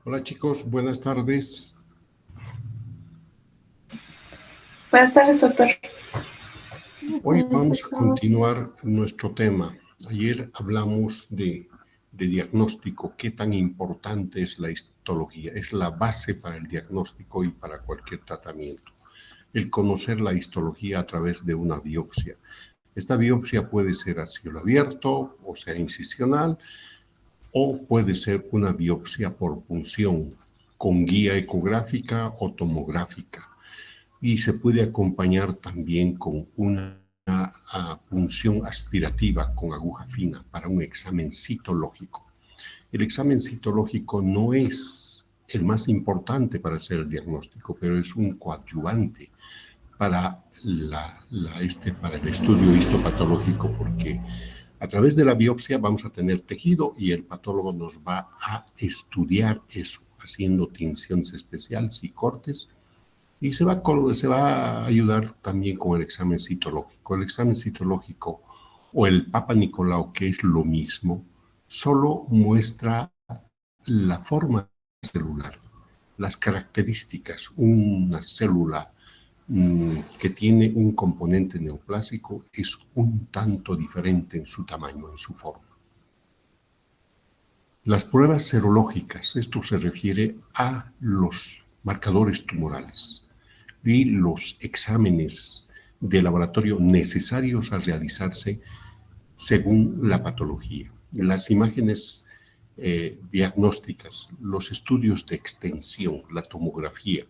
Hola chicos, buenas tardes. Buenas tardes, doctor. Hoy vamos a continuar nuestro tema. Ayer hablamos de diagnóstico, qué tan importante es la histología. Es la base para el diagnóstico y para cualquier tratamiento. El conocer la histología a través de una biopsia. Esta biopsia puede ser a cielo abierto, o sea, incisional, o puede ser una biopsia por punción con guía ecográfica o tomográfica. Y se puede acompañar también con una punción aspirativa con aguja fina para un examen citológico. El examen citológico no es el más importante para hacer el diagnóstico, pero es un coadyuvante para, para el estudio histopatológico, porque a través de la biopsia vamos a tener tejido y el patólogo nos va a estudiar eso, haciendo tinciones especiales y cortes. Y se va a ayudar también con el examen citológico. El examen citológico o el Papa Nicolau, que es lo mismo, solo muestra la forma celular, las características. Una célula que tiene un componente neoplásico es un tanto diferente en su tamaño, en su forma. Las pruebas serológicas, esto se refiere a los marcadores tumorales y los exámenes de laboratorio necesarios a realizarse según la patología. Las imágenes diagnósticas, los estudios de extensión, la tomografía.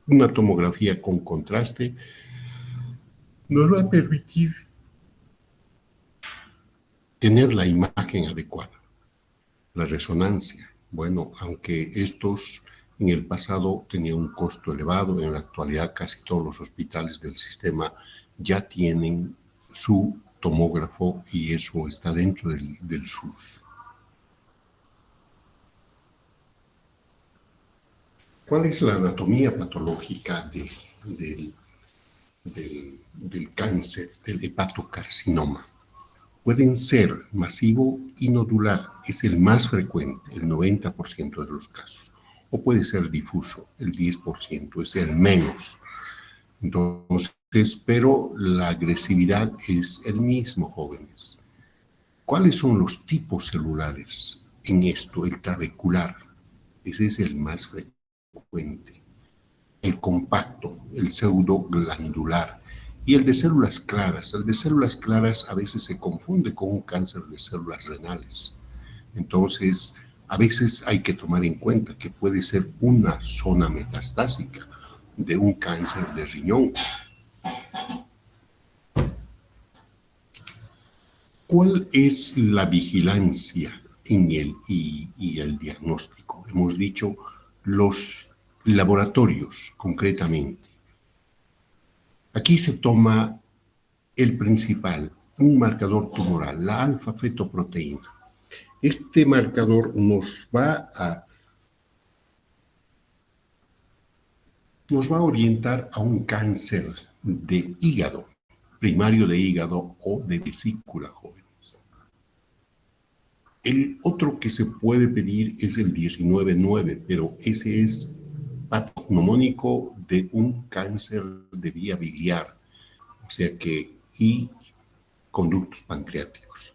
Una tomografía con contraste nos va a permitir tener la imagen adecuada. La resonancia, bueno, aunque estos en el pasado tenían un costo elevado, en la actualidad casi todos los hospitales del sistema ya tienen su tomógrafo y eso está dentro del SUS. ¿Cuál es la anatomía patológica del cáncer, del hepatocarcinoma? Pueden ser masivo y nodular, es el más frecuente, el 90% de los casos. O puede ser difuso, el 10%, es el menos. Entonces, pero la agresividad es el mismo, jóvenes. ¿Cuáles son los tipos celulares en esto? El trabecular, ese es el más frecuente. El compacto, el pseudoglandular y el de células claras. El de células claras a veces se confunde con un cáncer de células renales. Entonces, a veces hay que tomar en cuenta que puede ser una zona metastásica de un cáncer de riñón. ¿Cuál es la vigilancia en y el diagnóstico? Hemos dicho los laboratorios, concretamente. Aquí se toma el principal, un marcador tumoral, la alfa-fetoproteína. Este marcador nos va a orientar a un cáncer de hígado, primario de hígado o de vesícula, jóvenes. El otro que se puede pedir es el 19-9, pero ese es patognomónico de un cáncer de vía biliar, o sea que, y conductos pancreáticos.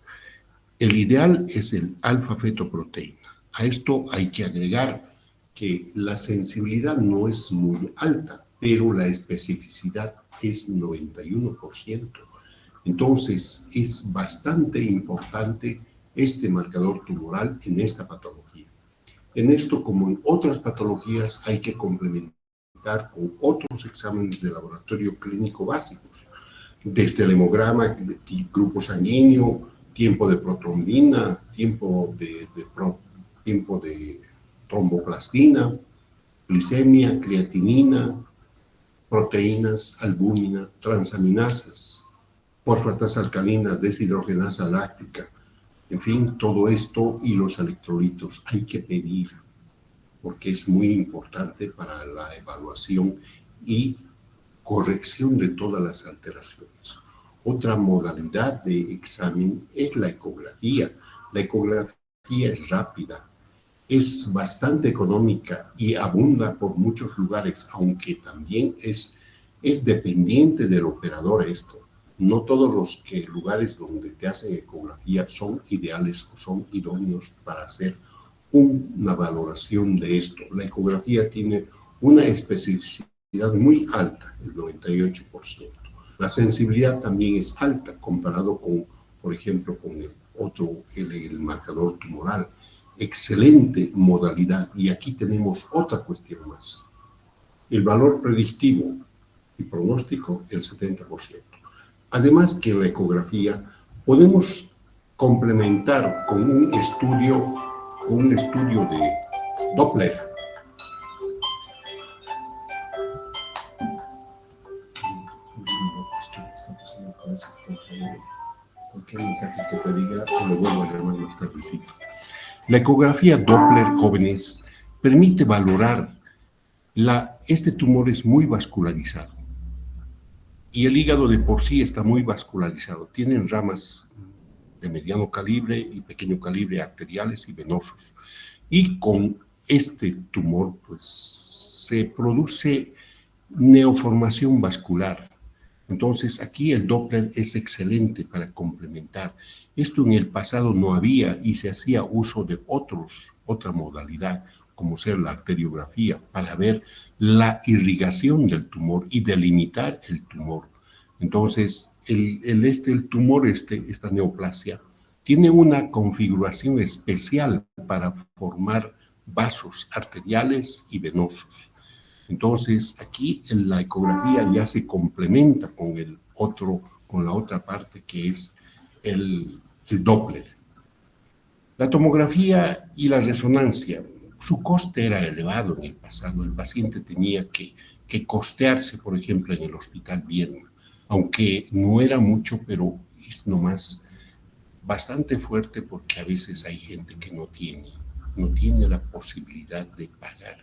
El ideal es el alfa-fetoproteína. A esto hay que agregar que la sensibilidad no es muy alta, pero la especificidad es 91%. Entonces, es bastante importante este marcador tumoral en esta patología. En esto, como en otras patologías, hay que complementar con otros exámenes de laboratorio clínico básicos, desde el hemograma, grupo sanguíneo, tiempo de protrombina, tiempo de tromboplastina, glicemia, creatinina, proteínas, albúmina, transaminasas, fosfatasa alcalina, deshidrogenasa láctica, en fin, todo esto y los electrolitos hay que pedir porque es muy importante para la evaluación y corrección de todas las alteraciones. Otra modalidad de examen es la ecografía. La ecografía es rápida, es bastante económica y abunda por muchos lugares, aunque también es dependiente del operador esto. No todos los lugares donde te hacen ecografía son ideales o son idóneos para hacer una valoración de esto. La ecografía tiene una especificidad muy alta, el 98%. La sensibilidad también es alta comparado con, por ejemplo, con el marcador tumoral. Excelente modalidad. Y aquí tenemos otra cuestión más. El valor predictivo y pronóstico, el 70%. Además que en la ecografía podemos complementar con un estudio de Doppler. Cualquier mensaje que te diga, lo vuelvo a llamar más tardecito. La ecografía Doppler, jóvenes, permite valorar este tumor es muy vascularizado y el hígado de por sí está muy vascularizado. Tienen ramas de mediano calibre y pequeño calibre arteriales y venosos. Y con este tumor, pues, se produce neoformación vascular. Entonces, aquí el Doppler es excelente para complementar. Esto en el pasado no había y se hacía uso de otra modalidad, como ser la arteriografía, para ver la irrigación del tumor y delimitar el tumor. Entonces, el tumor, esta neoplasia, tiene una configuración especial para formar vasos arteriales y venosos. Entonces, aquí en la ecografía ya se complementa con la otra parte que es el Doppler. La tomografía y la resonancia, su coste era elevado en el pasado. El paciente tenía que costearse, por ejemplo, en el Hospital Viedma, aunque no era mucho, pero es nomás bastante fuerte porque a veces hay gente que no tiene la posibilidad de pagar.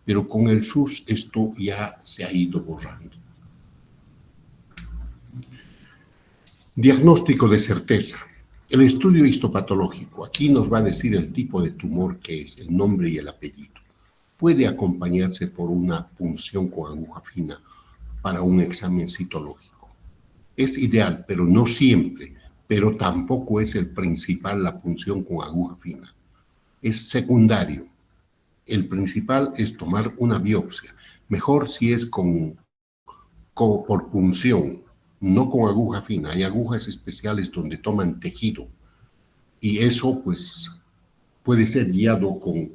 Pero con el SUS esto ya se ha ido borrando. Diagnóstico de certeza. El estudio histopatológico, aquí nos va a decir el tipo de tumor que es, el nombre y el apellido. Puede acompañarse por una punción con aguja fina para un examen citológico. Es ideal, pero no siempre, pero tampoco es el principal la punción con aguja fina. Es secundario. El principal es tomar una biopsia. Mejor si es por punción, no con aguja fina. Hay agujas especiales donde toman tejido y eso pues puede ser guiado con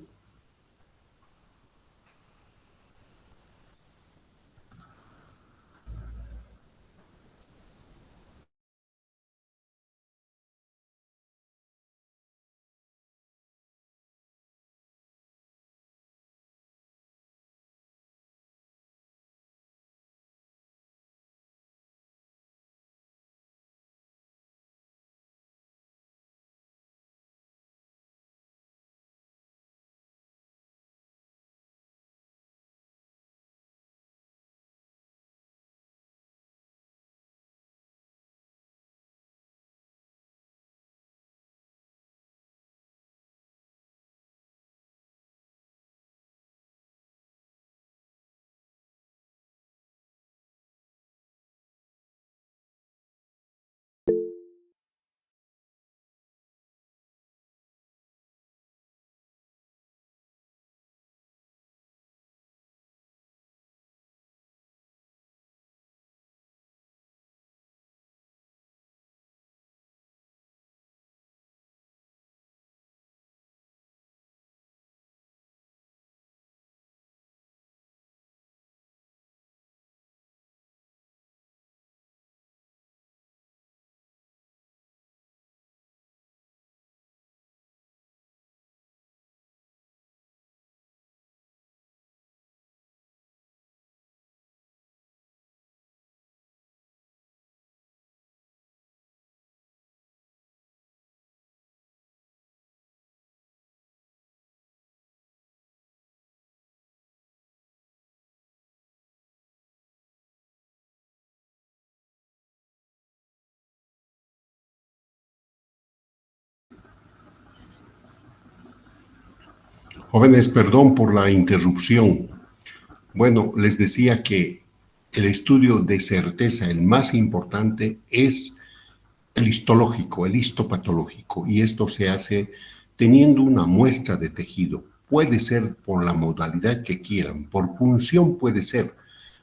Jóvenes, perdón por la interrupción. Bueno, les decía que el estudio de certeza, el más importante, es el histológico, el histopatológico, y esto se hace teniendo una muestra de tejido. Puede ser por la modalidad que quieran, por punción puede ser,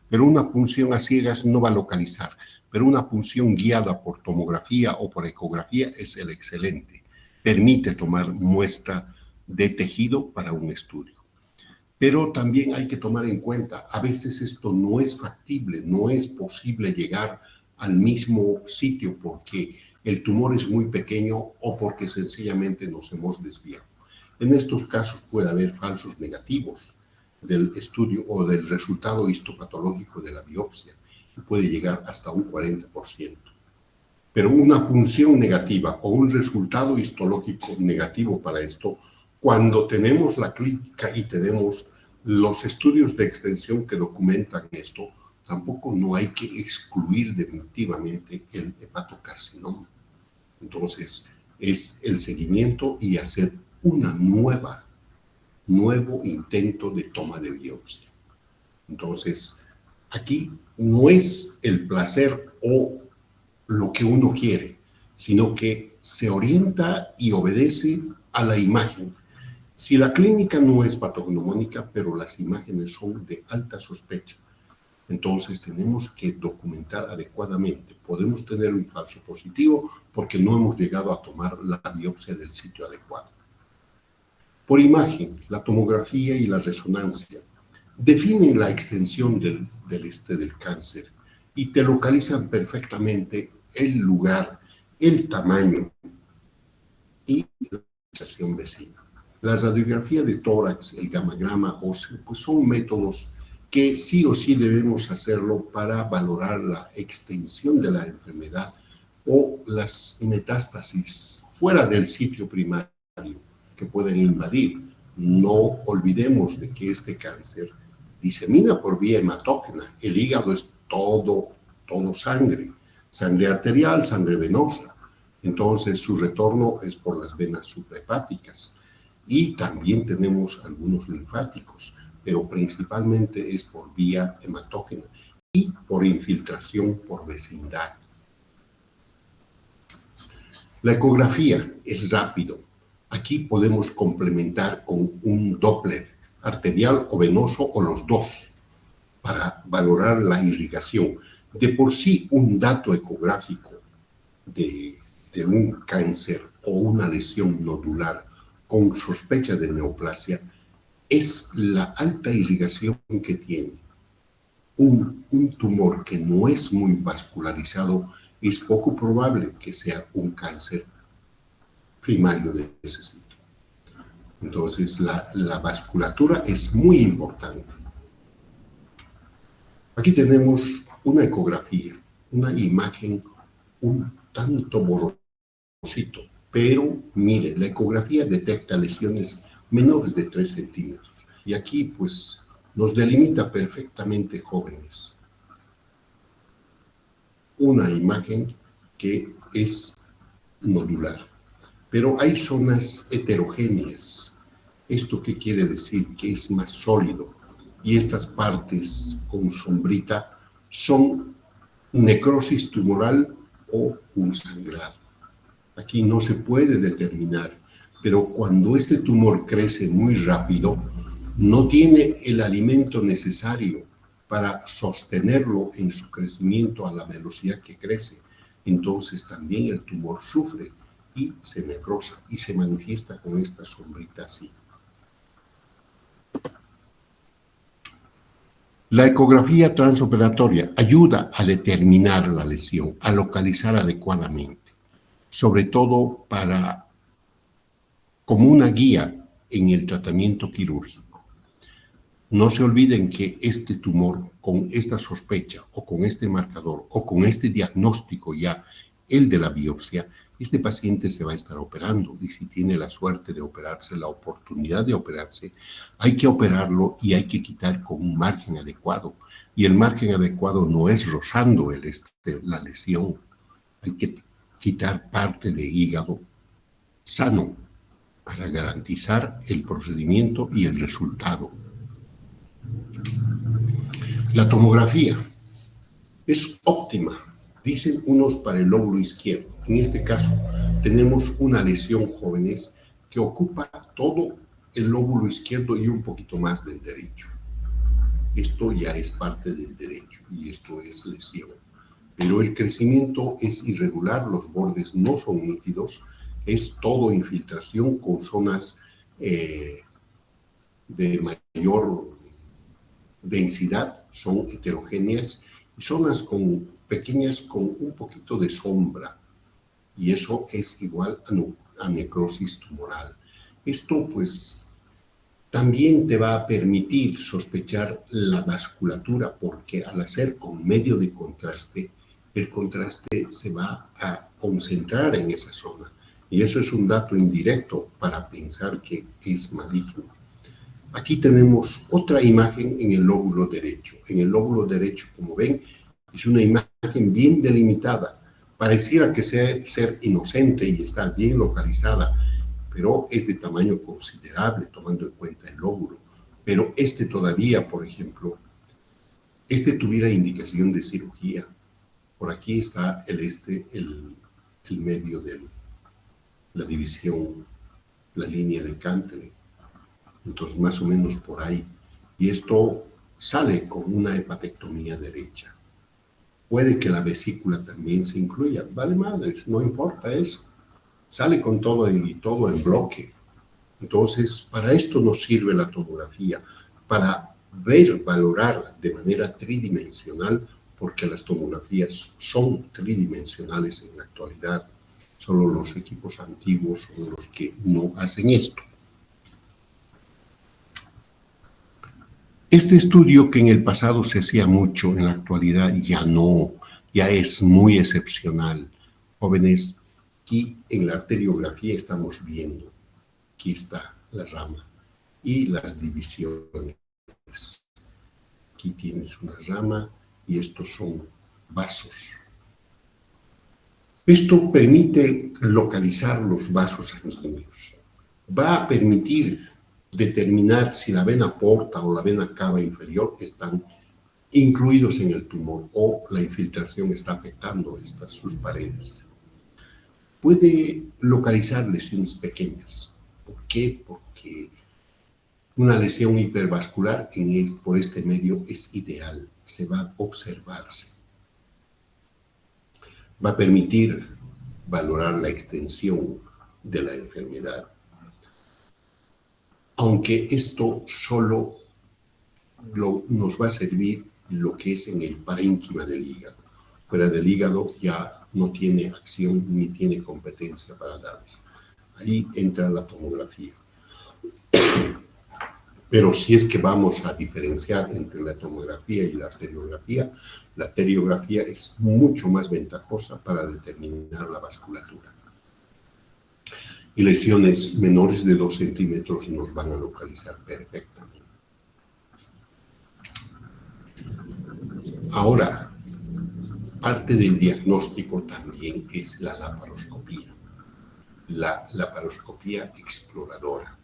pero una punción a ciegas no va a localizar, pero una punción guiada por tomografía o por ecografía es el excelente. Permite tomar muestra de tejido para un estudio. Pero también hay que tomar en cuenta, a veces esto no es factible, no es posible llegar al mismo sitio porque el tumor es muy pequeño o porque sencillamente nos hemos desviado. En estos casos puede haber falsos negativos del estudio o del resultado histopatológico de la biopsia, y puede llegar hasta un 40%. Pero una punción negativa o un resultado histológico negativo para esto, cuando tenemos la clínica y tenemos los estudios de extensión que documentan esto, tampoco no hay que excluir definitivamente el hepatocarcinoma. Entonces, es el seguimiento y hacer una nuevo intento de toma de biopsia. Entonces, aquí no es el placer o lo que uno quiere, sino que se orienta y obedece a la imagen. Si la clínica no es patognomónica, pero las imágenes son de alta sospecha, entonces tenemos que documentar adecuadamente. Podemos tener un falso positivo porque no hemos llegado a tomar la biopsia del sitio adecuado. Por imagen, la tomografía y la resonancia definen la extensión del cáncer y te localizan perfectamente el lugar, el tamaño y la ubicación vecina. La radiografía de tórax, el gamagrama óseo, pues son métodos que sí o sí debemos hacerlo para valorar la extensión de la enfermedad o las metástasis fuera del sitio primario que pueden invadir. No olvidemos de que este cáncer disemina por vía hematógena. El hígado es todo sangre arterial, sangre venosa. Entonces su retorno es por las venas suprahepáticas. Y también tenemos algunos linfáticos, pero principalmente es por vía hematógena y por infiltración por vecindad. La ecografía es rápido. Aquí podemos complementar con un Doppler arterial o venoso o los dos para valorar la irrigación. De por sí, un dato ecográfico de un cáncer o una lesión nodular con sospecha de neoplasia es la alta irrigación que tiene. Un tumor que no es muy vascularizado, es poco probable que sea un cáncer primario de ese sitio. Entonces, la vasculatura es muy importante. Aquí tenemos una ecografía, una imagen un tanto borrosito, pero mire, la ecografía detecta lesiones menores de 3 centímetros. Y aquí, pues, nos delimita perfectamente jóvenes. Una imagen que es nodular. Pero hay zonas heterogéneas. ¿Esto qué quiere decir? Que es más sólido. Y estas partes con sombrita son necrosis tumoral o un sangrado. Aquí no se puede determinar, pero cuando este tumor crece muy rápido, no tiene el alimento necesario para sostenerlo en su crecimiento a la velocidad que crece. Entonces también el tumor sufre y se necrosa y se manifiesta con esta sombrita así. La ecografía transoperatoria ayuda a determinar la lesión, a localizar adecuadamente, sobre todo como una guía en el tratamiento quirúrgico. No se olviden que este tumor, con esta sospecha o con este marcador o con este diagnóstico ya, el de la biopsia, este paciente se va a estar operando y si tiene la suerte de operarse, la oportunidad de operarse, hay que operarlo y hay que quitar con un margen adecuado. Y el margen adecuado no es rozando la lesión, hay que quitar parte de hígado sano para garantizar el procedimiento y el resultado. La tomografía es óptima, dicen unos, para el lóbulo izquierdo. En este caso, tenemos una lesión, jóvenes, que ocupa todo el lóbulo izquierdo y un poquito más del derecho. Esto ya es parte del derecho y esto es lesión. Pero el crecimiento es irregular, los bordes no son nítidos, es todo infiltración con zonas de mayor densidad, son heterogéneas, y zonas pequeñas con un poquito de sombra, y eso es igual a necrosis tumoral. Esto pues también te va a permitir sospechar la vasculatura, porque al hacer con medio de contraste, el contraste se va a concentrar en esa zona, y eso es un dato indirecto para pensar que es maligno. Aquí tenemos otra imagen en el lóbulo derecho. En el lóbulo derecho, como ven, es una imagen bien delimitada. Pareciera que ser inocente y estar bien localizada, pero es de tamaño considerable, tomando en cuenta el lóbulo. Pero este todavía, por ejemplo, este tuviera indicación de cirugía. Por aquí está el medio de la división, la línea de Cantley. Entonces, más o menos por ahí. Y esto sale con una hepatectomía derecha. Puede que la vesícula también se incluya. Vale madres, no importa eso. Sale con todo y todo en bloque. Entonces, para esto nos sirve la tomografía, para ver, valorar de manera tridimensional, porque las tomografías son tridimensionales en la actualidad. Solo los equipos antiguos son los que no hacen esto. Este estudio, que en el pasado se hacía mucho, en la actualidad ya no, ya es muy excepcional. Jóvenes, aquí en la arteriografía estamos viendo, aquí está la rama y las divisiones. Aquí tienes una rama y estos son vasos. Esto permite localizar los vasos sanguíneos. Va a permitir determinar si la vena porta o la vena cava inferior están incluidos en el tumor o la infiltración está afectando sus paredes. Puede localizar lesiones pequeñas. ¿Por qué? Porque una lesión hipervascular por este medio es ideal, se va a observarse. Va a permitir valorar la extensión de la enfermedad. Aunque esto solo nos va a servir lo que es en el parénquima del hígado. Fuera del hígado ya no tiene acción ni tiene competencia para darnos. Ahí entra la tomografía. Pero si es que vamos a diferenciar entre la tomografía y la arteriografía es mucho más ventajosa para determinar la vasculatura. Y lesiones menores de 2 centímetros nos van a localizar perfectamente. Ahora, parte del diagnóstico también es la laparoscopía. La laparoscopía exploradora.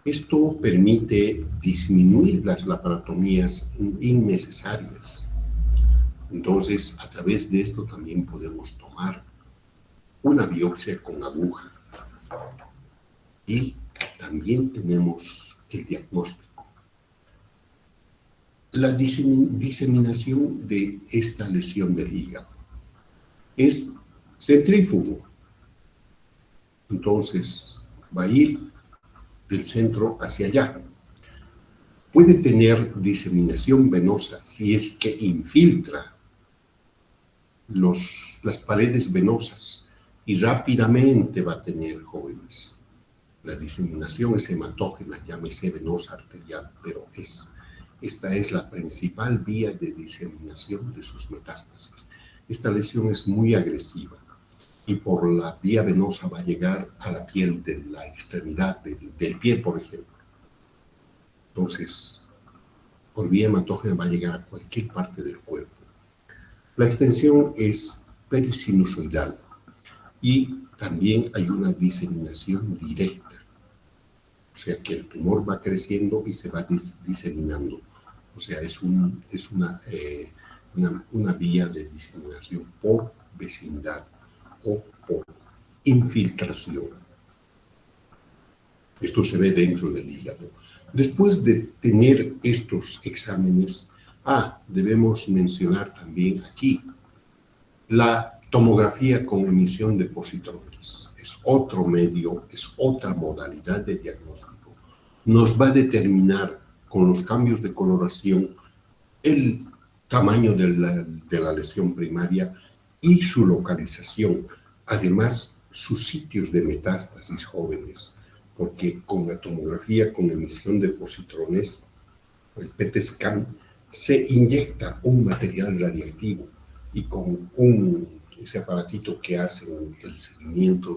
Esto permite disminuir las laparotomías innecesarias. Entonces, a través de esto también podemos tomar una biopsia con aguja. Y también tenemos el diagnóstico. La diseminación de esta lesión del hígado es centrífugo. Entonces, va a ir del centro hacia allá. Puede tener diseminación venosa si es que infiltra las paredes venosas y rápidamente va a tener, jóvenes. La diseminación es hematógena, llámese venosa arterial, pero esta es la principal vía de diseminación de sus metástasis. Esta lesión es muy agresiva y por la vía venosa va a llegar a la piel de la extremidad del pie, por ejemplo. Entonces, por vía hematógena va a llegar a cualquier parte del cuerpo. La extensión es perisinusoidal y también hay una diseminación directa. O sea que el tumor va creciendo y se va diseminando. O sea, es una vía de diseminación por vecindad o por infiltración. Esto se ve dentro del hígado. Después de tener estos exámenes, debemos mencionar también aquí la tomografía con emisión de positrones. Es otro medio, es otra modalidad de diagnóstico. Nos va a determinar con los cambios de coloración el tamaño de la lesión primaria y su localización. Además, sus sitios de metástasis jóvenes, porque con la tomografía con emisión de positrones, el PET scan, se inyecta un material radiactivo y con ese aparatito que hacen el seguimiento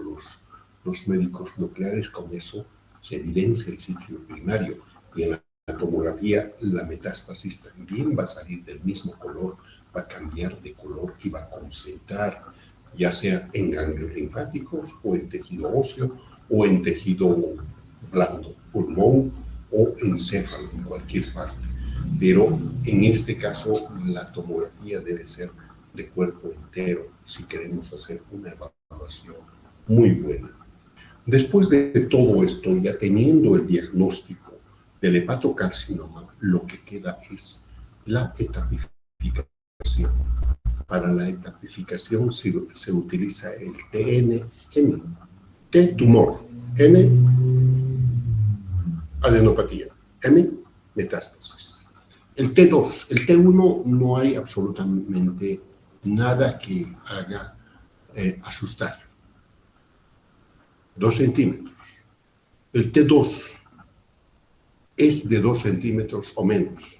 los médicos nucleares, con eso se evidencia el sitio primario. Y en la tomografía la metástasis también va a salir del mismo color, va a cambiar de color y va a concentrar, ya sea en ganglios linfáticos o en tejido óseo o en tejido blando, pulmón o encéfalo, en cualquier parte. Pero en este caso la tomografía debe ser de cuerpo entero si queremos hacer una evaluación muy buena. Después de todo esto, ya teniendo el diagnóstico del hepatocarcinoma, lo que queda es la etapificación. Para la etapificación se utiliza el TNM. T, tumor. N, adenopatía. M, metástasis. El T2, el T1 no hay absolutamente nada que haga asustar. 2 centímetros. El T2 es de 2 centímetros o menos,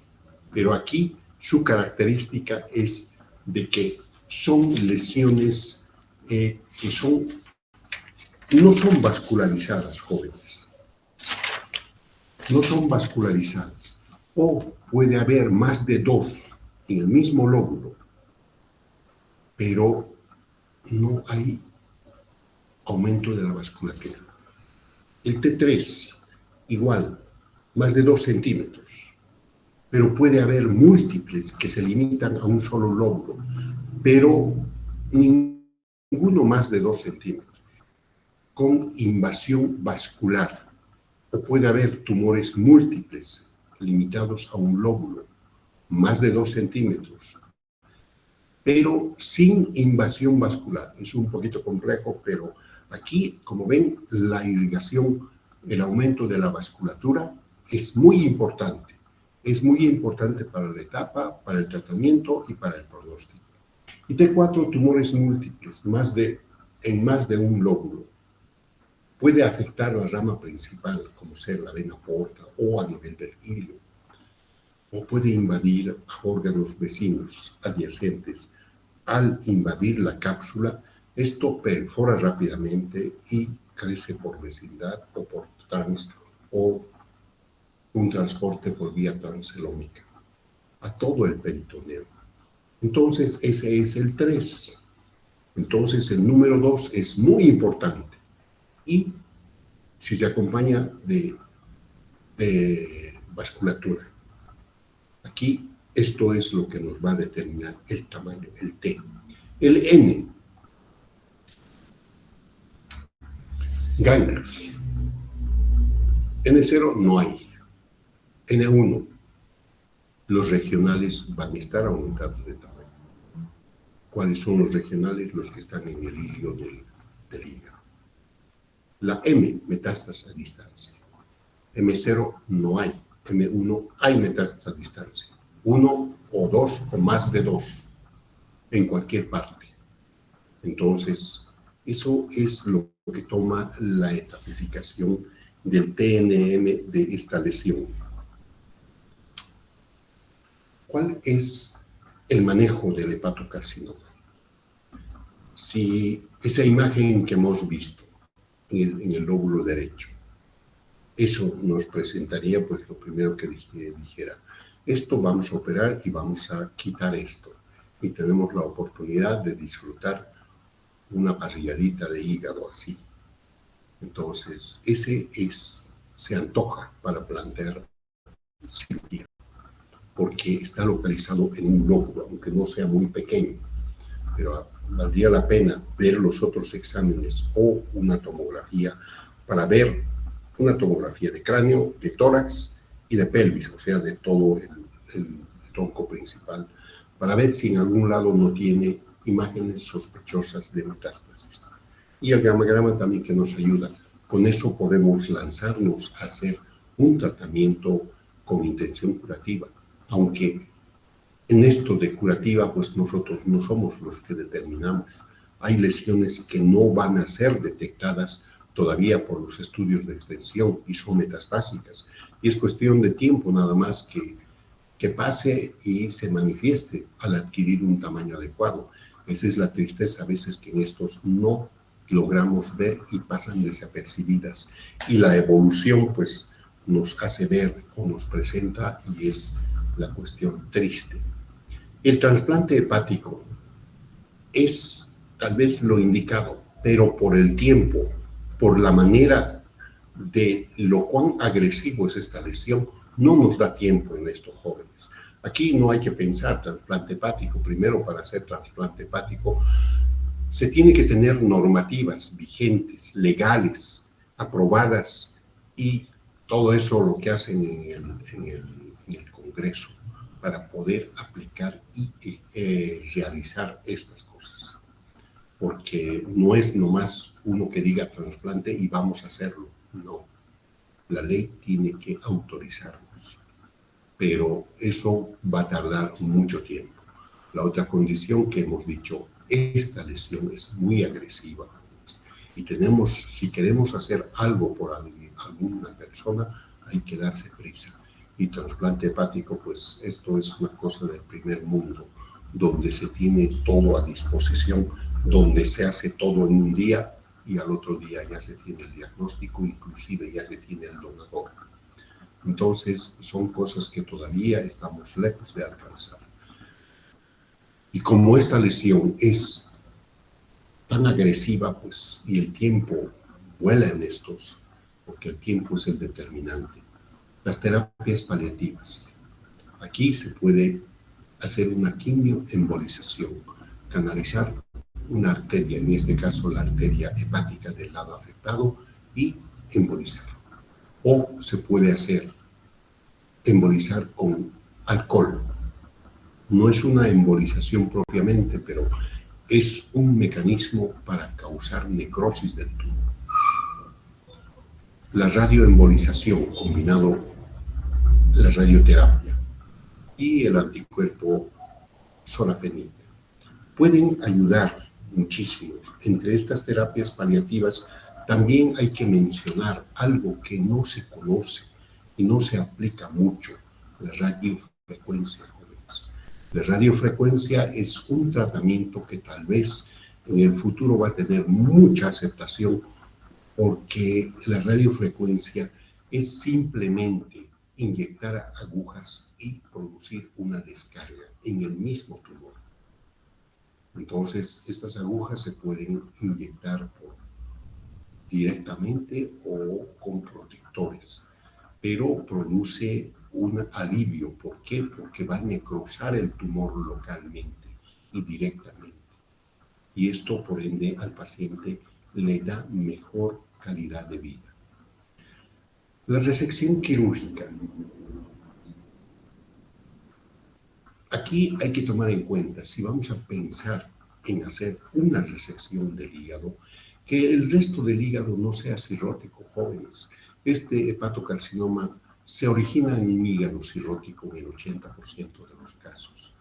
pero aquí su característica es de que son lesiones que no son vascularizadas, jóvenes. No son vascularizadas. O puede haber más de 2 en el mismo lóbulo, pero no hay aumento de la vasculatura. El T3, igual, más de 2 centímetros, pero puede haber múltiples que se limitan a un solo lóbulo, pero ninguno más de 2 centímetros, con invasión vascular. O puede haber tumores múltiples, limitados a un lóbulo, más de 2 centímetros, pero sin invasión vascular. Es un poquito complejo, pero aquí, como ven, la irrigación, el aumento de la vasculatura es muy importante. Es muy importante para la etapa, para el tratamiento y para el pronóstico. Y T4, tumores múltiples, en más de un lóbulo. Puede afectar la rama principal, como ser la vena porta o a nivel del ilio. O puede invadir a órganos vecinos, adyacentes. Al invadir la cápsula, esto perfora rápidamente y crece por vecindad o por o un transporte por vía transelómica a todo el peritoneo. Entonces, ese es el 3. Entonces, el número 2 es muy importante. Y si se acompaña de vasculatura. Aquí, esto es lo que nos va a determinar el tamaño, el T. El N. Ganglios. N0 no hay. N1. Los regionales van a estar aumentados de tamaño. ¿Cuáles son los regionales? Los que están en el hilio del hígado. La M, metástasis a distancia. M0 no hay. M1 hay metástasis a distancia. 1 o 2 o más de 2 en cualquier parte. Entonces, eso es lo que toma la etapificación del TNM de esta lesión. ¿Cuál es el manejo del hepatocarcinoma? Si esa imagen que hemos visto en el lóbulo derecho, eso nos presentaría, pues lo primero que dijera, esto vamos a operar y vamos a quitar esto. Y tenemos la oportunidad de disfrutar una parrilladita de hígado así. Entonces, ese es se antoja para plantear cirugía, porque está localizado en un lóbulo, aunque no sea muy pequeño, pero valdría la pena ver los otros exámenes o una tomografía para ver una tomografía de cráneo, de tórax y de pelvis, o sea, de todo el tronco principal, para ver si en algún lado no tiene imágenes sospechosas de metástasis. Y el gammagrama también que nos ayuda. Con eso podemos lanzarnos a hacer un tratamiento con intención curativa, aunque en esto de curativa, pues nosotros no somos los que determinamos. Hay lesiones que no van a ser detectadas todavía por los estudios de extensión y son metastásicas. Y es cuestión de tiempo nada más que pase y se manifieste al adquirir un tamaño adecuado. Esa es la tristeza a veces que en estos no logramos ver y pasan desapercibidas. Y la evolución pues nos hace ver o nos presenta y es la cuestión triste. El trasplante hepático es tal vez lo indicado, pero por el tiempo, por la manera de lo cuán agresivo es esta lesión, no nos da tiempo en estos jóvenes. Aquí no hay que pensar trasplante hepático. Primero, para hacer trasplante hepático, se tiene que tener normativas vigentes, legales, aprobadas, y todo eso lo que hacen en el Congreso para poder aplicar y realizar estas cosas. Porque no es nomás uno que diga trasplante y vamos a hacerlo. No, la ley tiene que autorizarnos, pero eso va a tardar mucho tiempo. La otra condición que hemos dicho, esta lesión es muy agresiva y tenemos, si queremos hacer algo por alguna persona, hay que darse prisa. Y trasplante hepático, pues esto es una cosa del primer mundo, donde se tiene todo a disposición, donde se hace todo en un día y al otro día ya se tiene el diagnóstico, inclusive ya se tiene el donador. Entonces son cosas que todavía estamos lejos de alcanzar. Y como esta lesión es tan agresiva, pues, y el tiempo vuela en estos, porque el tiempo es el determinante. Las terapias paliativas. Aquí se puede hacer una quimioembolización, canalizar una arteria, en este caso la arteria hepática del lado afectado, y embolizar. O se puede hacer embolizar con alcohol. No es una embolización propiamente, pero es un mecanismo para causar necrosis del tumor. La radioembolización combinado la radioterapia y el anticuerpo sorafenib pueden ayudar muchísimo. Entre estas terapias paliativas también hay que mencionar algo que no se conoce y no se aplica mucho: la radiofrecuencia. La radiofrecuencia es un tratamiento que tal vez en el futuro va a tener mucha aceptación, porque la radiofrecuencia es simplemente inyectar agujas y producir una descarga en el mismo tumor. Entonces, estas agujas se pueden inyectar directamente o con protectores, pero produce un alivio. ¿Por qué? Porque va a necrosar el tumor localmente y directamente. Y esto, por ende, al paciente le da mejor calidad de vida. La resección quirúrgica. Aquí hay que tomar en cuenta, si vamos a pensar en hacer una resección del hígado, que el resto del hígado no sea cirrótico, jóvenes. Este hepatocarcinoma se origina en un hígado cirrótico en el 80% de los casos.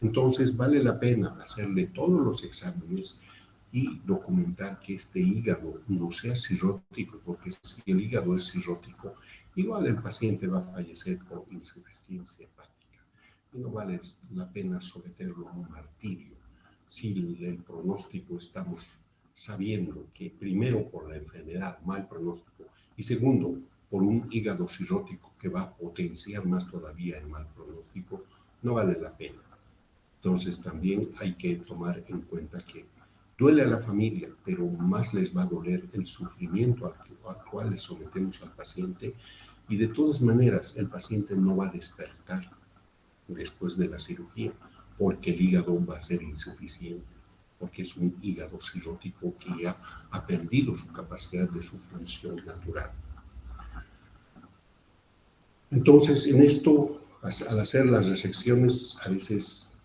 Entonces vale la pena hacerle todos los exámenes y documentar que este hígado no sea cirrótico, porque si el hígado es cirrótico, igual el paciente va a fallecer por insuficiencia hepática. Y no vale la pena someterlo a un martirio si el pronóstico estamos sabiendo que primero por la enfermedad, mal pronóstico, y segundo por un hígado cirrótico que va a potenciar más todavía el mal pronóstico, no vale la pena. Entonces también hay que tomar en cuenta que Duele a la familia, pero más les va a doler el sufrimiento al cual le sometemos al paciente, y de todas maneras el paciente no va a despertar después de la cirugía, porque el hígado va a ser insuficiente, porque es un hígado cirrótico que ya ha perdido su capacidad de su función natural. Entonces, en esto, al hacer las resecciones, a veces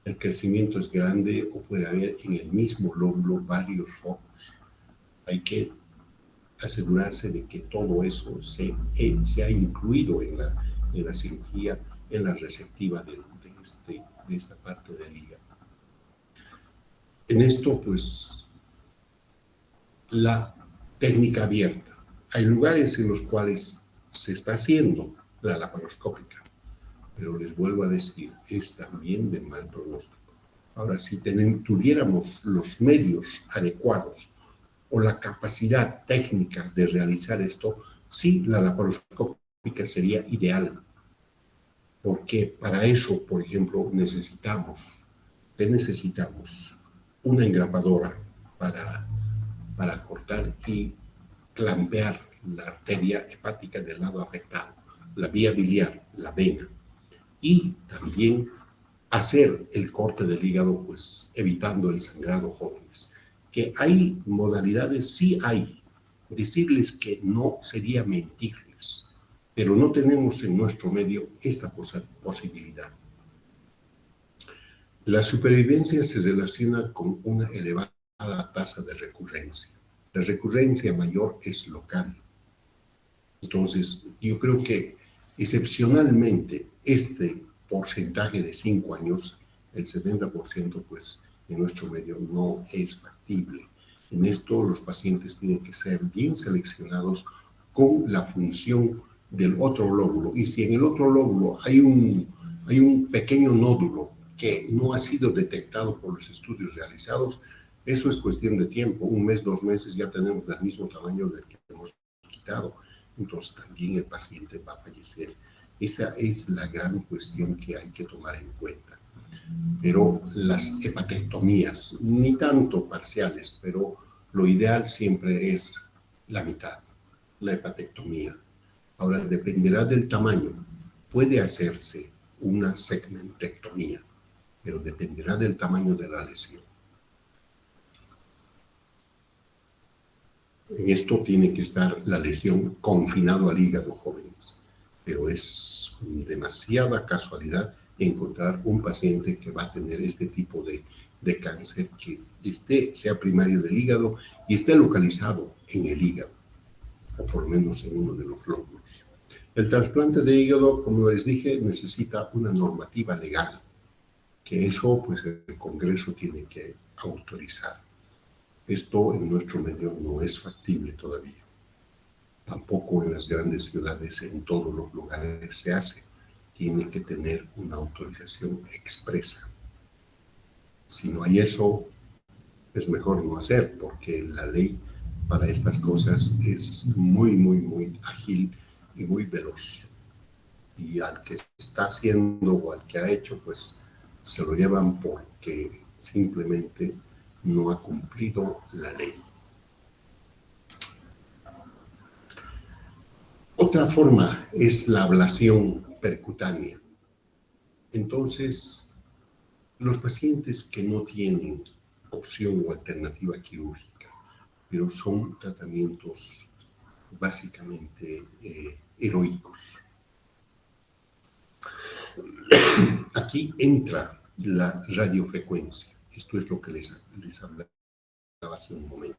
el crecimiento es grande o puede haber en el mismo lóbulo varios focos. Hay que asegurarse de que todo eso se ha incluido en la cirugía, en la resectiva de esta parte del hígado. En esto, pues, la técnica abierta. Hay lugares en los cuales se está haciendo la laparoscópica, pero les vuelvo a decir, es también de mal pronóstico. Ahora, si tuviéramos los medios adecuados o la capacidad técnica de realizar esto, sí, la laparoscópica sería ideal, porque para eso, por ejemplo, necesitamos una engrapadora para cortar y clampear la arteria hepática del lado afectado, la vía biliar, la vena, y también hacer el corte del hígado, pues evitando el sangrado jóvenes. Que hay modalidades, sí hay. Decirles que no sería mentirles, pero no tenemos en nuestro medio esta posibilidad. La supervivencia se relaciona con una elevada tasa de recurrencia. La recurrencia mayor es local. Entonces, yo creo que excepcionalmente este porcentaje de 5 años, el 70%, pues en nuestro medio no es factible. En esto los pacientes tienen que ser bien seleccionados con la función del otro lóbulo. Y si en el otro lóbulo hay un pequeño nódulo que no ha sido detectado por los estudios realizados, eso es cuestión de tiempo. 1 mes, 2 meses ya tenemos el mismo tamaño del que hemos quitado. Entonces también el paciente va a fallecer. Esa es la gran cuestión que hay que tomar en cuenta. Pero las hepatectomías, ni tanto parciales, pero lo ideal siempre es la mitad, la hepatectomía. Ahora, dependerá del tamaño. Puede hacerse una segmentectomía, pero dependerá del tamaño de la lesión. En esto tiene que estar la lesión confinado al hígado, jóvenes. Pero es demasiada casualidad encontrar un paciente que va a tener este tipo de cáncer que sea primario del hígado y esté localizado en el hígado, o por lo menos en uno de los lóbulos. El trasplante de hígado, como les dije, necesita una normativa legal, que eso pues el Congreso tiene que autorizar. Esto en nuestro medio no es factible todavía. Tampoco en las grandes ciudades, en todos los lugares se hace. Tiene que tener una autorización expresa. Si no hay eso, es mejor no hacer, porque la ley para estas cosas es muy, muy, muy ágil y muy veloz. Y al que está haciendo o al que ha hecho, pues se lo llevan porque simplemente no ha cumplido la ley. Otra forma es la ablación percutánea. Entonces, los pacientes que no tienen opción o alternativa quirúrgica, pero son tratamientos básicamente heroicos. Aquí entra la radiofrecuencia. Esto es lo que les hablaba hace un momento.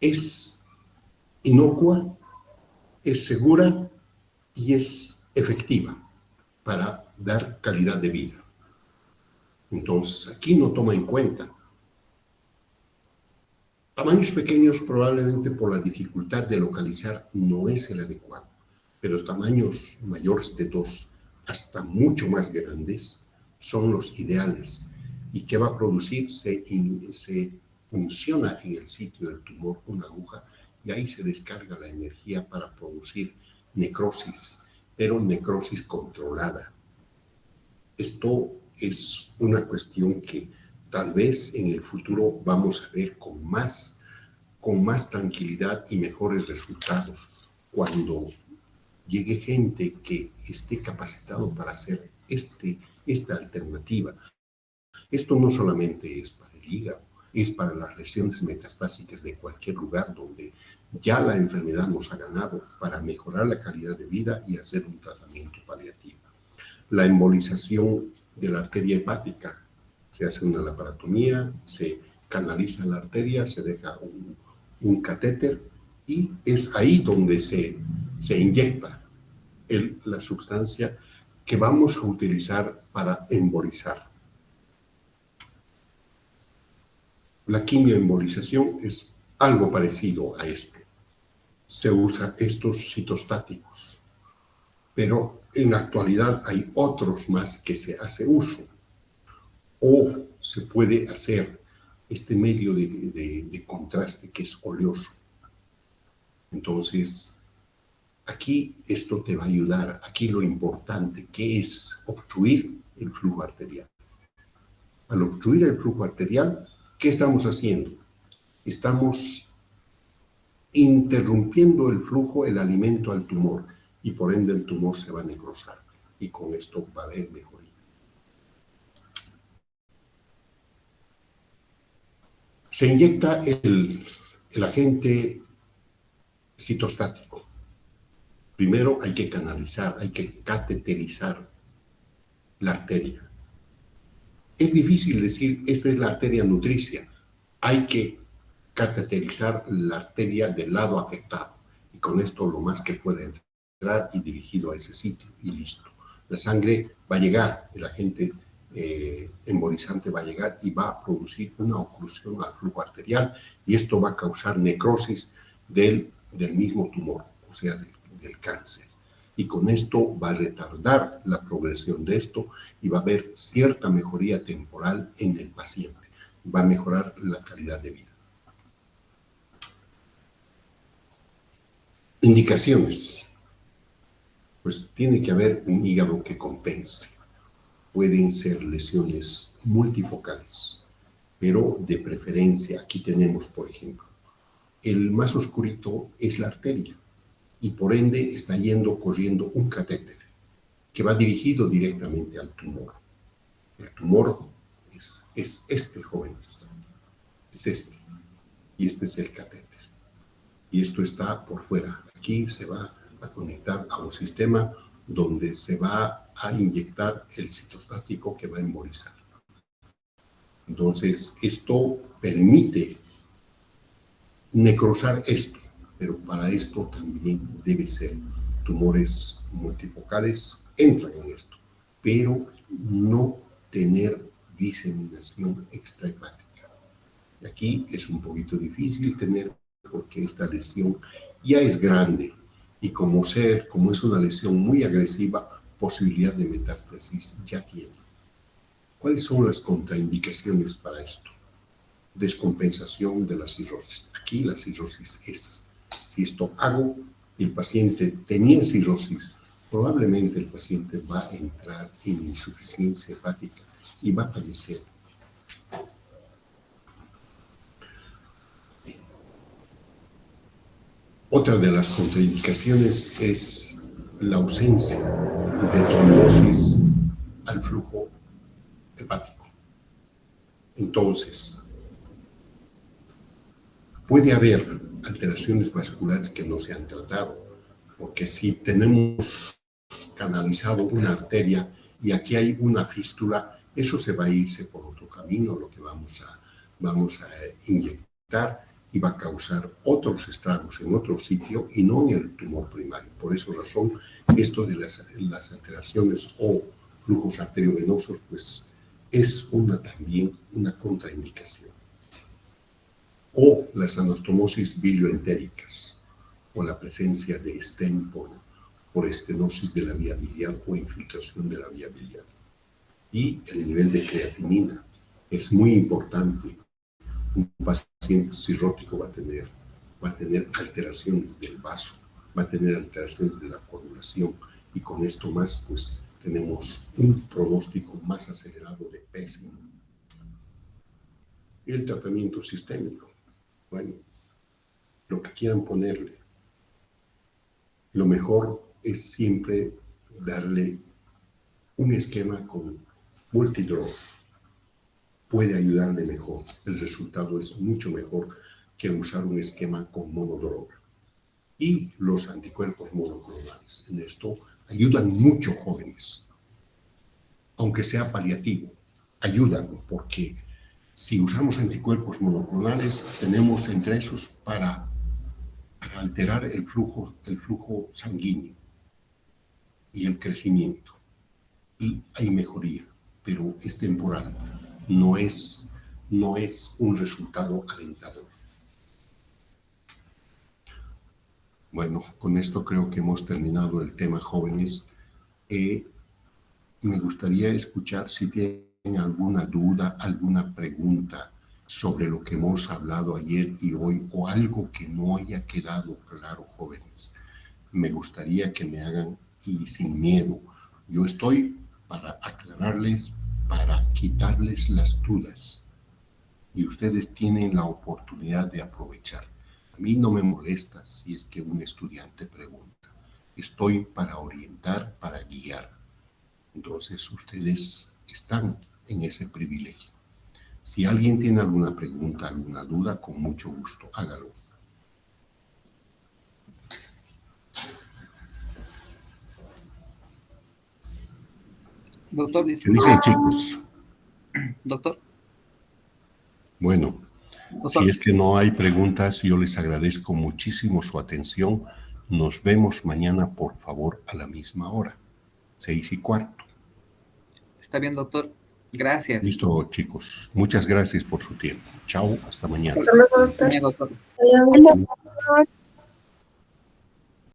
Es inocua, es segura y es efectiva para dar calidad de vida. Entonces, aquí no toma en cuenta tamaños pequeños, probablemente por la dificultad de localizar no es el adecuado, pero tamaños mayores de 2 hasta mucho más grandes son los ideales. ¿Y qué va a producir? Se funciona en el sitio del tumor una aguja y ahí se descarga la energía para producir necrosis, pero necrosis controlada. Esto es una cuestión que tal vez en el futuro vamos a ver con más tranquilidad y mejores resultados cuando llegue gente que esté capacitado para hacer esta alternativa. Esto no solamente es para el hígado, es para las lesiones metastásicas de cualquier lugar donde ya la enfermedad nos ha ganado, para mejorar la calidad de vida y hacer un tratamiento paliativo. La embolización de la arteria hepática, se hace una laparotomía, se canaliza la arteria, se deja un catéter y es ahí donde se inyecta la sustancia que vamos a utilizar para embolizar. La quimioembolización es algo parecido a esto. Se usa estos citostáticos, pero en la actualidad hay otros más que se hace uso. O se puede hacer este medio de contraste que es oleoso. Entonces, aquí esto te va a ayudar. Aquí lo importante que es obstruir el flujo arterial. Al obstruir el flujo arterial, ¿qué estamos haciendo? Estamos interrumpiendo el flujo, el alimento al tumor, y por ende el tumor se va a necrosar. Y con esto va a haber mejoría. Se inyecta el agente citostático. Primero hay que canalizar, hay que cateterizar la arteria. Es difícil decir, esta es la arteria nutricia. Hay que cateterizar la arteria del lado afectado. Y con esto lo más que puede entrar y dirigido a ese sitio. Y listo. La sangre va a llegar, el agente embolizante va a llegar y va a producir una oclusión al flujo arterial. Y esto va a causar necrosis del mismo tumor, o sea, del cáncer. Y con esto va a retardar la progresión de esto y va a haber cierta mejoría temporal en el paciente. Va a mejorar la calidad de vida. Indicaciones. Pues tiene que haber un hígado que compense. Pueden ser lesiones multifocales, pero de preferencia, aquí tenemos, por ejemplo, el más oscurito es la arteria y por ende está corriendo un catéter que va dirigido directamente al tumor. El tumor es este, jóvenes, es este, y este es el catéter. Y esto está por fuera. Aquí se va a conectar a un sistema donde se va a inyectar el citostático que va a embolizar. Entonces, esto permite necrosar esto, pero para esto también debe ser tumores multifocales, entran en esto, pero no tener diseminación extrahepática. Y aquí es un poquito difícil tener, porque esta lesión ya es grande y como es una lesión muy agresiva, posibilidad de metástasis ya tiene. ¿Cuáles son las contraindicaciones para esto? Descompensación de la cirrosis. Aquí la cirrosis es, si esto hago y el paciente tenía cirrosis, probablemente el paciente va a entrar en insuficiencia hepática y va a fallecer. Otra de las contraindicaciones es la ausencia de trombosis al flujo hepático. Entonces, puede haber alteraciones vasculares que no se han tratado, porque si tenemos canalizado una arteria y aquí hay una fístula, eso se va a irse por otro camino, lo que vamos a inyectar y va a causar otros estragos en otro sitio y no en el tumor primario. Por esa razón, esto de las alteraciones o flujos arteriovenosos, pues es también una contraindicación. O las anastomosis bilioentéricas, o la presencia de estén por estenosis de la vía biliar o infiltración de la vía biliar. Y el nivel de creatinina es muy importante. Un paciente cirrótico va a tener alteraciones del vaso, va a tener alteraciones de la coagulación y con esto más, pues tenemos un pronóstico más acelerado de pésimo. el tratamiento sistémico. Bueno, lo que quieran ponerle. Lo mejor es siempre darle un esquema con multidrug. Puede ayudarle mejor. El resultado es mucho mejor que usar un esquema con monodrug. Y los anticuerpos monoclonales en esto ayudan mucho, jóvenes. Aunque sea paliativo, ayudan porque si usamos anticuerpos monoclonales, tenemos entre esos para alterar el flujo sanguíneo y el crecimiento. Y hay mejoría, pero es temporal, no es un resultado alentador. Bueno, con esto creo que hemos terminado el tema, jóvenes. Me gustaría escuchar si tienen alguna duda, alguna pregunta sobre lo que hemos hablado ayer y hoy, o algo que no haya quedado claro, jóvenes. Me gustaría que me hagan, y sin miedo. Yo estoy para aclararles, para quitarles las dudas. Y ustedes tienen la oportunidad de aprovechar. A mí no me molesta si es que un estudiante pregunta. Estoy para orientar, para guiar. Entonces, ustedes están en ese privilegio. Si alguien tiene alguna pregunta, alguna duda, con mucho gusto, hágalo. Doctor, ¿Qué dicen, chicos? Doctor. Bueno, Doctor. Si es que no hay preguntas, yo les agradezco muchísimo su atención. Nos vemos mañana, por favor, a la misma hora, 6:15. Está bien, doctor. Gracias. Listo, chicos. Muchas gracias por su tiempo. Chao, hasta mañana. Hasta luego, doctor. Bien, doctor. Adiós.